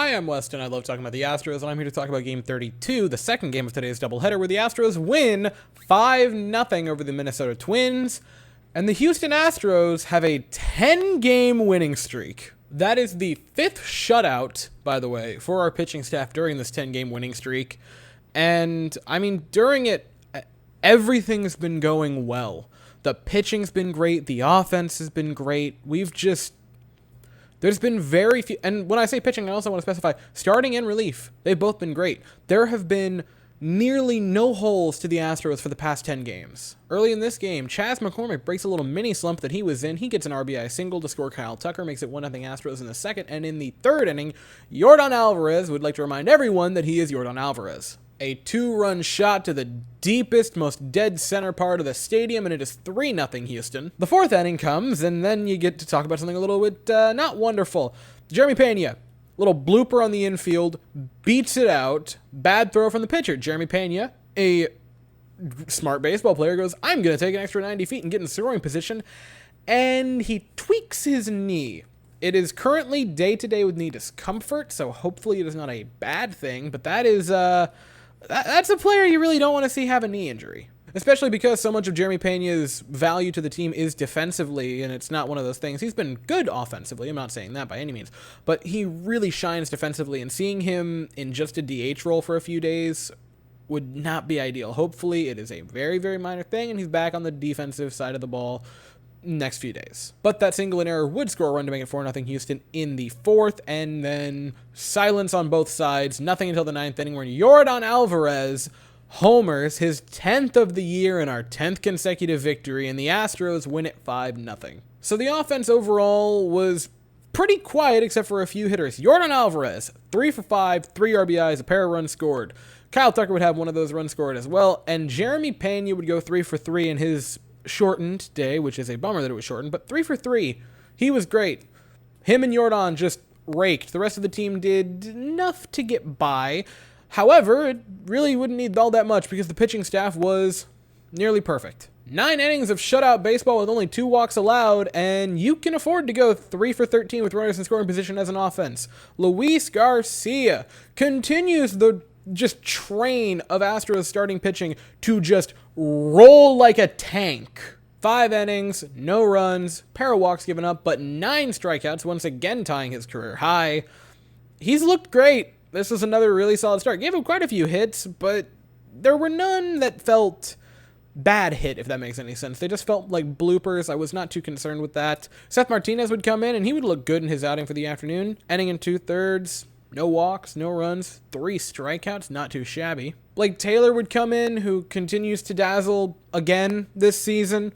Hi, I'm Weston. I love talking about the Astros, and I'm here to talk about Game 32, the second game of today's doubleheader, where the Astros win 5-0 over the Minnesota Twins, and the Houston Astros have a 10-game winning streak. That is the 5th shutout, by the way, for our pitching staff during this 10-game winning streak, and, I mean, during it, everything's been going well. The pitching's been great, the offense has been great, there's been very few, and when I say pitching, I also want to specify starting and relief. They've both been great. There have been nearly no holes to the Astros for the past 10 games. Early in this game, Chas McCormick breaks a little mini slump that he was in. He gets an RBI single to score Kyle Tucker, makes it 1-0 Astros in the second, and in the third inning, Yordan Alvarez would like to remind everyone that he is Yordan Alvarez. A 2-run shot to the deepest, most dead center part of the stadium, and it is 3-0 Houston. The fourth inning comes, and then you get to talk about something a little bit not wonderful. Jeremy Pena, little blooper on the infield, beats it out, bad throw from the pitcher. Jeremy Pena, a smart baseball player, goes, I'm going to take an extra 90 feet and get in scoring position, and he tweaks his knee. It is currently day-to-day with knee discomfort, so hopefully it is not a bad thing, but that is, that's a player you really don't want to see have a knee injury. Especially because so much of Jeremy Pena's value to the team is defensively, and it's not one of those things. He's been good offensively, I'm not saying that by any means, but he really shines defensively, and seeing him in just a DH role for a few days would not be ideal. Hopefully it is a very, very minor thing, and he's back on the defensive side of the ball next few days. But that single in error would score a run to make it 4-0 Houston in the fourth, and then silence on both sides, nothing until the ninth inning where Yordan Alvarez homers his 10th of the year and our 10th consecutive victory, and the Astros win it 5-0. So the offense overall was pretty quiet except for a few hitters. Yordan Alvarez, 3 for 5, 3 RBIs, a pair of runs scored. Kyle Tucker would have one of those runs scored as well, and Jeremy Pena would go 3 for 3 in his shortened day, which is a bummer that it was shortened, but 3 for 3. He was great. Him and Yordan just raked. The rest of the team did enough to get by. However, it really wouldn't need all that much because the pitching staff was nearly perfect. 9 innings of shutout baseball with only 2 walks allowed, and you can afford to go 3 for 13 with runners in scoring position as an offense. Luis Garcia continues the train of Astros starting pitching to just roll like a tank. 5 innings, no runs, pair of walks given up, but 9 strikeouts, once again tying his career high. He's looked great. This was another really solid start. Gave him quite a few hits, but there were none that felt bad hit, if that makes any sense. They just felt like bloopers. I was not too concerned with that. Seth Martinez would come in, and he would look good in his outing for the afternoon. Inning in 2/3. No walks, no runs, 3 strikeouts, not too shabby. Blake Taylor would come in, who continues to dazzle again this season.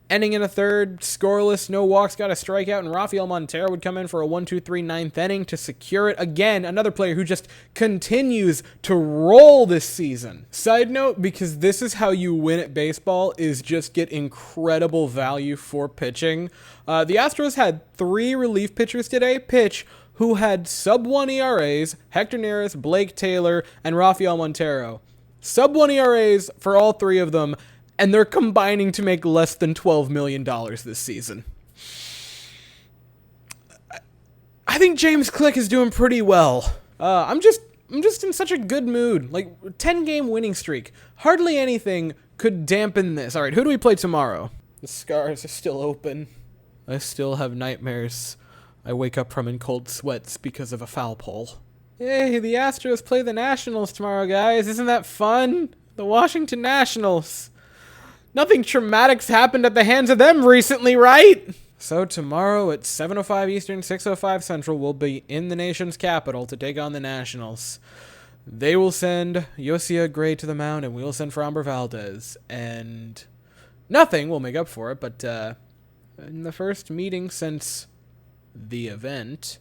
Ending in a third, scoreless, no walks, got a strikeout, and Rafael Montero would come in for a 1-2-3 ninth inning to secure it. Again, another player who just continues to roll this season. Side note, because this is how you win at baseball, is just get incredible value for pitching. The Astros had 3 relief pitchers today pitch who had sub-1 ERAs, Hector Neris, Blake Taylor, and Rafael Montero. Sub-1 ERAs for all 3 of them, and they're combining to make less than $12 million this season. I think James Click is doing pretty well. I'm just in such a good mood. Like, 10-game winning streak. Hardly anything could dampen this. All right, who do we play tomorrow? The scars are still open. I still have nightmares I wake up from in cold sweats because of a foul pole. Hey, the Astros play the Nationals tomorrow, guys. Isn't that fun? The Washington Nationals. Nothing traumatic's happened at the hands of them recently, right? So tomorrow at 7:05 Eastern, 6:05 Central, we'll be in the nation's capital to take on the Nationals. They will send Yosiel Gray to the mound, and we'll send Framber Valdez. And nothing will make up for it, but in the first meeting since the event,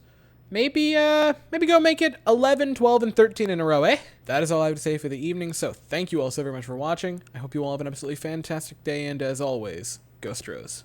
maybe go make it 11, 12, and 13 in a row, eh? That is all I have to say for the evening, so thank you all so very much for watching. I hope you all have an absolutely fantastic day, and as always, go Astros.